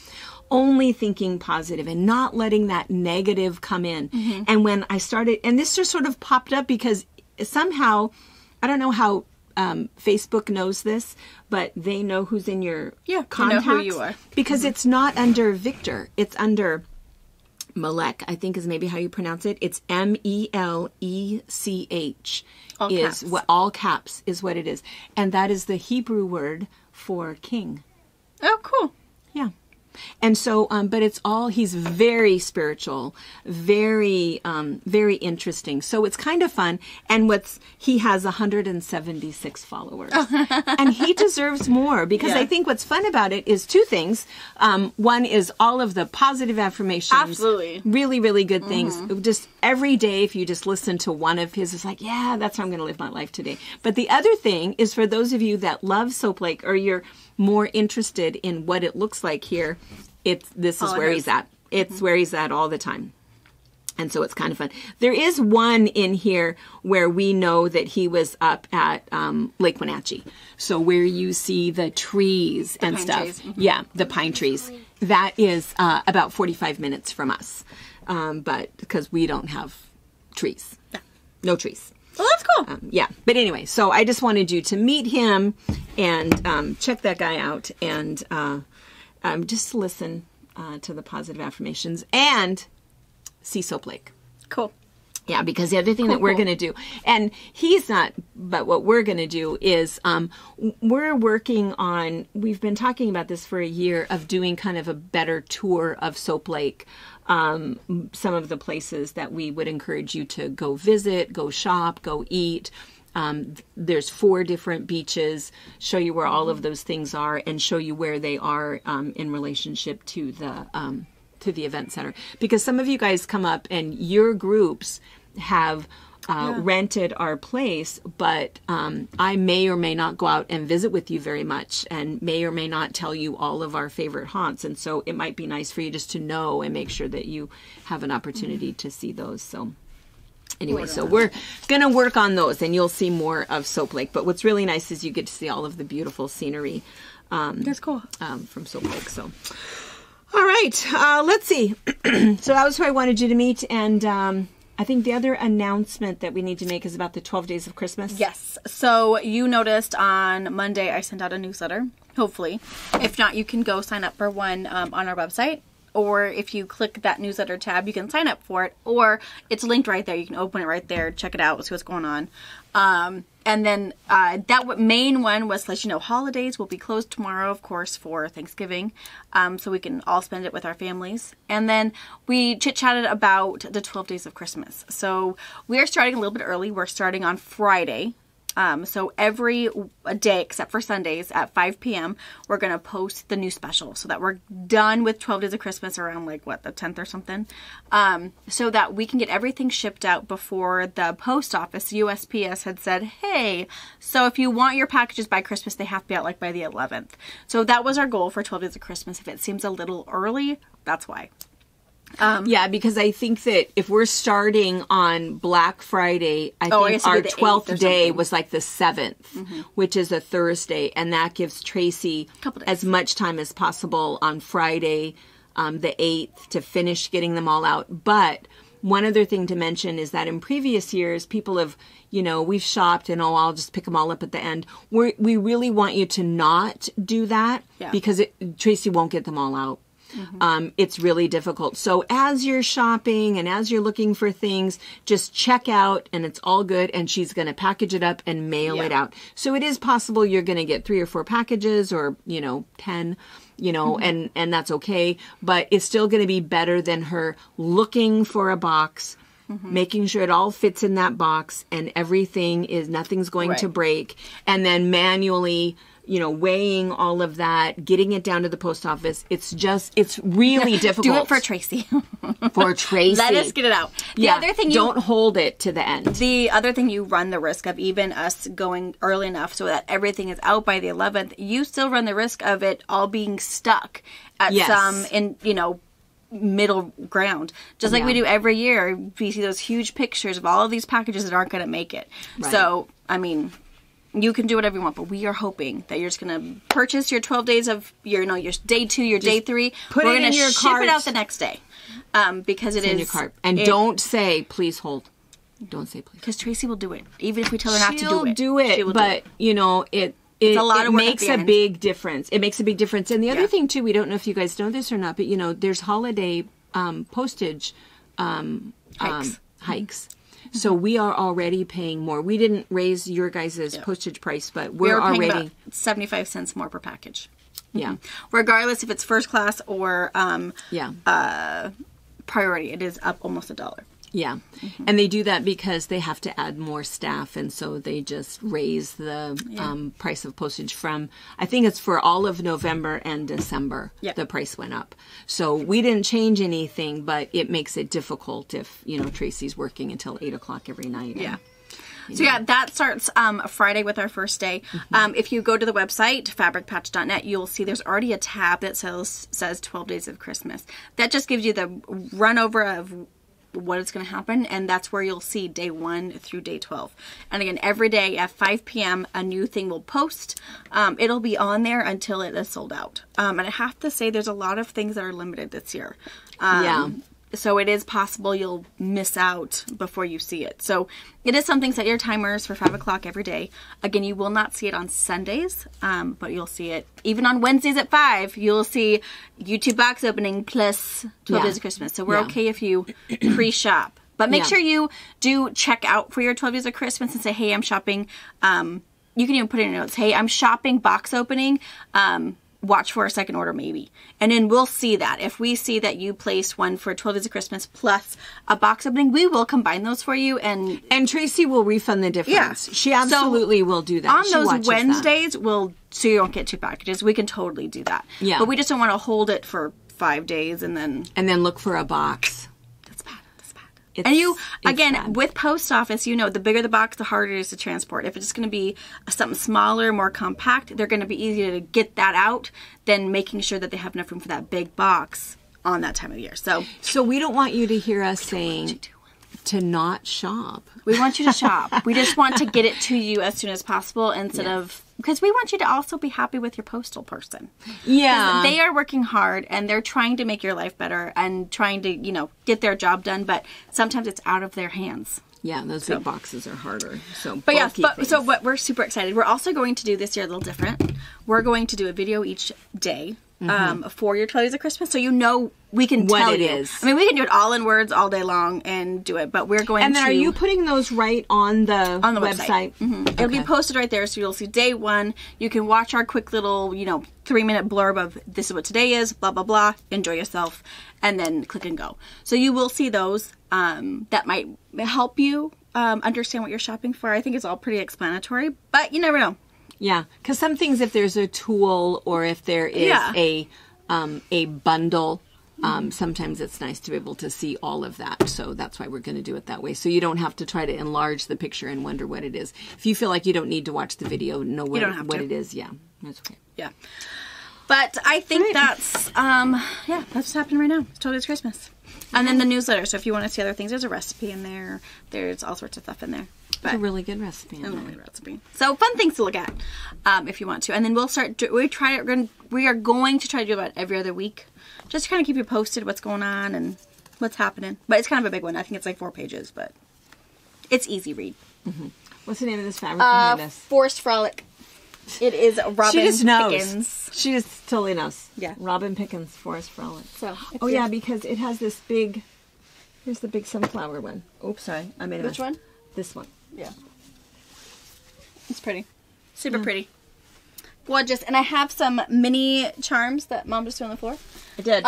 only thinking positive and not letting that negative come in. And when I started, and this just sort of popped up because somehow, I don't know how Facebook knows this, but they know who's in your contacts. They know who you are. Because it's not under Victor. It's under Melech, I think is maybe how you pronounce it. It's Melech. All caps is what it is. And that is the Hebrew word for king. Oh, cool. Yeah. And so, but it's all, he's very spiritual, very, very interesting. So it's kind of fun. And he has 176 followers and he deserves more because I think what's fun about it is two things. One is all of the positive affirmations. Absolutely. Really, really good things. Just every day, if you just listen to one of his, it's like, yeah, that's how I'm going to live my life today. But the other thing is for those of you that love Soap Lake or you're more interested in what it looks like here, this is where he's at. It's where he's at all the time. And so it's kind of fun. There is one in here where we know that he was up at Lake Wenatchee. So where you see the trees and stuff. Trees. Yeah, the pine trees. That is about 45 minutes from us. But because we don't have trees. No trees. Well, that's cool. Yeah. But anyway, so I just wanted you to meet him and check that guy out and just listen to the positive affirmations and see Soap Lake. Cool. Yeah, because the other thing that we're going to do, and he's not, but what we're going to do is we're working on, we've been talking about this for a year, of doing kind of a better tour of Soap Lake. Some of the places that we would encourage you to go visit, go shop, go eat. There's 4 different beaches, show you where all of those things are and show you where they are in relationship to the event center. Because some of you guys come up and your groups have rented our place, but I may or may not go out and visit with you very much, and may or may not tell you all of our favorite haunts. And so it might be nice for you just to know and make sure that you have an opportunity to see those. So anyway, so we're going to work on those, and you'll see more of Soap Lake. But what's really nice is you get to see all of the beautiful scenery. That's cool. From Soap Lake. So, all right, let's see. So that was who I wanted you to meet, and I think the other announcement that we need to make is about the 12 Days of Christmas. Yes. So you noticed on Monday I sent out a newsletter, hopefully. If not, you can go sign up for one on our website. Or if you click that newsletter tab, you can sign up for it. Or it's linked right there. You can open it right there, check it out, see what's going on. And then that main one was to let you know holidays will be closed tomorrow, of course, for Thanksgiving. So we can all spend it with our families. And then we chit-chatted about the 12 Days of Christmas. So we are starting a little bit early. We're starting on Friday. So every day except for Sundays at 5 p.m. we're going to post the new special so that we're done with 12 Days of Christmas around like what, the 10th or something, so that we can get everything shipped out before the post office. USPS had said, hey, so if you want your packages by Christmas, they have to be out like by the 11th. So that was our goal for 12 Days of Christmas. If it seems a little early, that's why. Yeah, because I think that if we're starting on Black Friday, I think our 12th day was like the 7th, which is a Thursday, and that gives Tracy as much time as possible on Friday, the 8th, to finish getting them all out. But one other thing to mention is that in previous years, people have, we've shopped and, I'll just pick them all up at the end. We really want you to not do that because Tracy won't get them all out. It's really difficult. So as you're shopping and as you're looking for things, just check out and it's all good. And she's going to package it up and mail it out. So it is possible you're going to get 3 or 4 packages or, 10, and that's okay. But it's still going to be better than her looking for a box, making sure it all fits in that box and nothing's going to break. And then manually weighing all of that, getting it down to the post office. It's really difficult. Do it for Tracy. For Tracy. Let us get it out. The other thing don't hold it to the end. The other thing you run the risk of, even us going early enough so that everything is out by the 11th, you still run the risk of it all being stuck at middle ground. Just like we do every year, we see those huge pictures of all of these packages that aren't going to make it. Right. So, you can do whatever you want, but we are hoping that you're just going to purchase your 12 days of your day 2, your day 3. We're going to ship it out the next day. Because it's in your cart. And don't say, please hold. Don't say, please. Because Tracy will do it. Even if we tell her not to do it. She'll do it. But, it's a lot of work. It makes a big difference. It makes a big difference. And the other thing, too, we don't know if you guys know this or not, but, there's holiday postage hikes. So we are already paying more. We didn't raise your guys' postage price, but we're already paying about 75 cents more per package. Yeah. Regardless if it's first class or priority, it is up almost $1. Yeah. And they do that because they have to add more staff. And so they just raise the price of postage from, I think it's for all of November and December, the price went up. So we didn't change anything, but it makes it difficult if, Tracy's working until 8 o'clock every night. Yeah. So that starts Friday with our first day. If you go to the website, fabricpatch.net, you'll see there's already a tab that says 12 Days of Christmas. That just gives you the run over of what is going to happen, and that's where you'll see day 1 through day 12. And again, every day at 5 p.m. a new thing will post. It'll be on there until it is sold out. And I have to say there's a lot of things that are limited this year. So it is possible you'll miss out before you see it. So it is something, set your timers for 5 o'clock every day. Again, you will not see it on Sundays, but you'll see it even on Wednesdays at 5. You'll see YouTube box opening plus 12 Days of Christmas. So we're okay if you pre-shop. But make sure you do check out for your 12 Days of Christmas and say, hey, I'm shopping. You can even put in your notes, hey, I'm shopping box opening. Watch for a second order maybe. And then we'll see that. If we see that you placed one for 12 Days of Christmas plus a box opening, we will combine those for you. And Tracy will refund the difference. Yeah. She absolutely will do that. On those Wednesdays, so you don't get 2 packages. We can totally do that. Yeah. But we just don't want to hold it for 5 days and then look for a box. That's bad. And you, again, with post office, you know, the bigger the box, the harder it is to transport. If it's just going to be something smaller, more compact, they're going to be easier to get that out than making sure that they have enough room for that big box on that time of year. So we don't want you to hear us saying to not shop. We want you to shop. We just want to get it to you as soon as possible instead of... Because we want you to also be happy with your postal person. Yeah. They are working hard and they're trying to make your life better and trying to, you know, get their job done, but sometimes it's out of their hands. Yeah, those big boxes are harder. So, but yeah, so what we're super excited. We're also going to do this year a little different. We're going to do a video each day for your 12 Days of Christmas, so you know we can tell what it you. is. I mean, we can do it all in words all day long and do it, but we're going to... And then are you putting those right on the website? Mm-hmm. It'll be posted right there, so you'll see day one. You can watch our quick little, 3-minute blurb of this is what today is, blah, blah, blah, enjoy yourself, and then click and go. So you will see those that might help you understand what you're shopping for. I think it's all pretty explanatory, but you never know. Yeah, because some things, if there's a tool or if there is a bundle, sometimes it's nice to be able to see all of that. So that's why we're going to do it that way. So you don't have to try to enlarge the picture and wonder what it is. If you feel like you don't need to watch the video, know what it is. Yeah, that's okay. Yeah. But I think that's what's happening right now. It's totally Christmas. And then the newsletter. So if you want to see other things, there's a recipe in there. There's all sorts of stuff in there. It's a really good recipe. So fun things to look at if you want to. And then we'll start. We are going to try to do about every other week, just to kind of keep you posted what's going on and what's happening. But it's kind of a big one. I think it's like 4 pages, but it's easy read. Mm-hmm. What's the name of this fabric behind us? Forest Frolic. It is Robin She just knows. Pickens. She just totally knows. Yeah. Robin Pickens, Forest Frolic. So. Yeah, because it has this big. Here's the big sunflower one. Oops, sorry, I made a mess. Which one? This one. Yeah. It's pretty. Super pretty. Gorgeous. And I have some mini charms that Mom just threw on the floor. I did.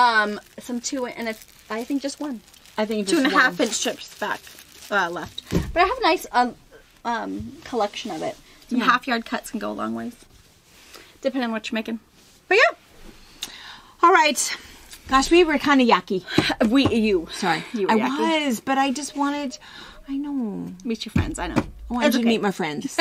Some 2 and I think just one. I think just 2.5 inch strips back left. But I have a nice collection of it. Some half-yard cuts can go a long ways, depending on what you're making. But yeah. All right. Gosh, we were kind of yucky. Sorry. You were I yucky. was, but I just wanted... I know. Meet your friends, I know. I wanted to meet my friends.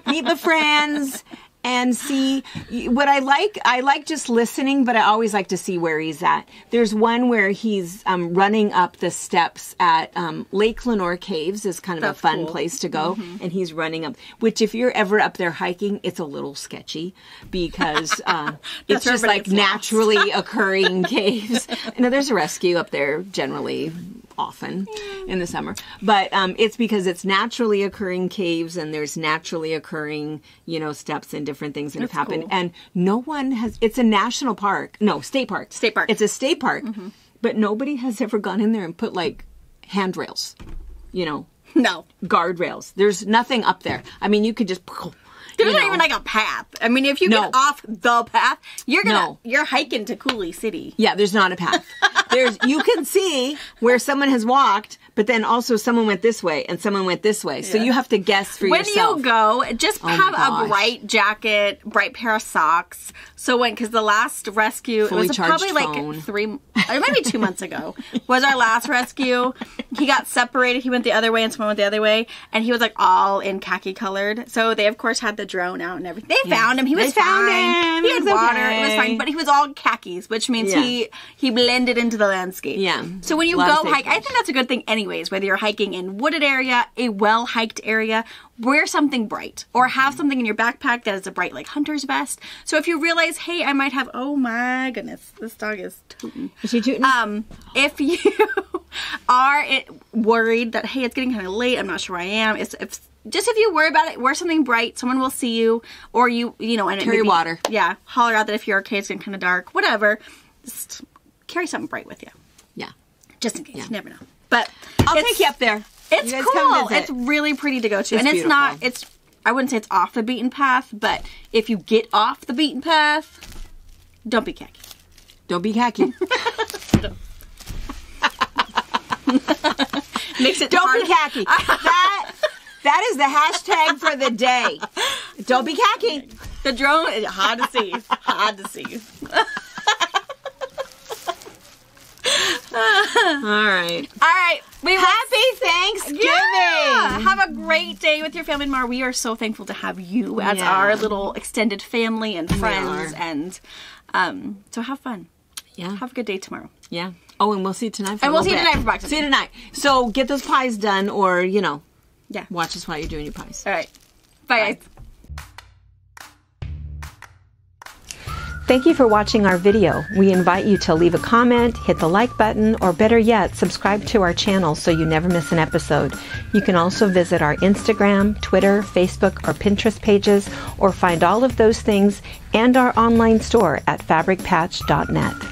Meet my friends and see what I like. I like just listening, but I always like to see where he's at. There's one where he's running up the steps at Lake Lenore Caves is kind of a fun place to go. Mm-hmm. And he's running up, which if you're ever up there hiking, it's a little sketchy because it's just like naturally occurring caves. You know, there's a rescue up there generally often in the summer, but it's because it's naturally occurring caves and there's naturally occurring, steps and different things that have happened. Cool. And no one has, it's a national park. No, state park. State park. It's a state park, but nobody has ever gone in there and put like handrails, No. guardrails. There's nothing up there. I mean, you could just... There's not even like a path. I mean, if you get off the path, you're hiking to Cooley City. Yeah, there's not a path. You can see where someone has walked, but then also someone went this way and someone went this way. So you have to guess for yourself. When you go, just have a bright jacket, bright pair of socks. So because the last rescue, Fully it was charged probably phone. Maybe 2 months ago, was our last rescue. He got separated. He went the other way and someone went the other way. And he was like all in khaki colored. So they, of course, had the drone out and everything. They found him. He was fine. He had water. Okay. It was fine. But he was all khakis, which means he blended into the landscape. Yeah. So when you go hike, I think that's a good thing anyways, whether you're hiking in wooded area, a well-hiked area, wear something bright or have something in your backpack that is a bright like hunter's vest. So if you realize, hey, I might have, oh my goodness, this dog is tooting. Is she tooting? If you are worried that, hey, it's getting kind of late, I'm not sure where I am, if you worry about it, wear something bright. Someone will see you, or and carry water. Yeah, holler out that if you're okay, it's getting kind of dark, whatever. Just carry something bright with you. Yeah, just in case. You never know. But I'll take you up there. It's cool. It's really pretty to go to, and it's not. I wouldn't say it's off the beaten path, but if you get off the beaten path, don't be khaki. Don't be khaki. Makes it don't be khaki. That is the hashtag for the day. Don't be khaki. The drone is hard to see. Hard to see. All right. Happy Thanksgiving. Yeah. Have a great day with your family tomorrow. We are so thankful to have you as our little extended family and friends. And so have fun. Yeah. Have a good day tomorrow. Yeah. Oh, and we'll see you tonight for And we'll see you tonight for breakfast. See you tonight. So get those pies done, or, yeah, watch us while you're doing your pies. All right. Bye, guys. Thank you for watching our video. We invite you to leave a comment, hit the like button, or better yet, subscribe to our channel so you never miss an episode. You can also visit our Instagram, Twitter, Facebook, or Pinterest pages, or find all of those things and our online store at FabricPatch.net.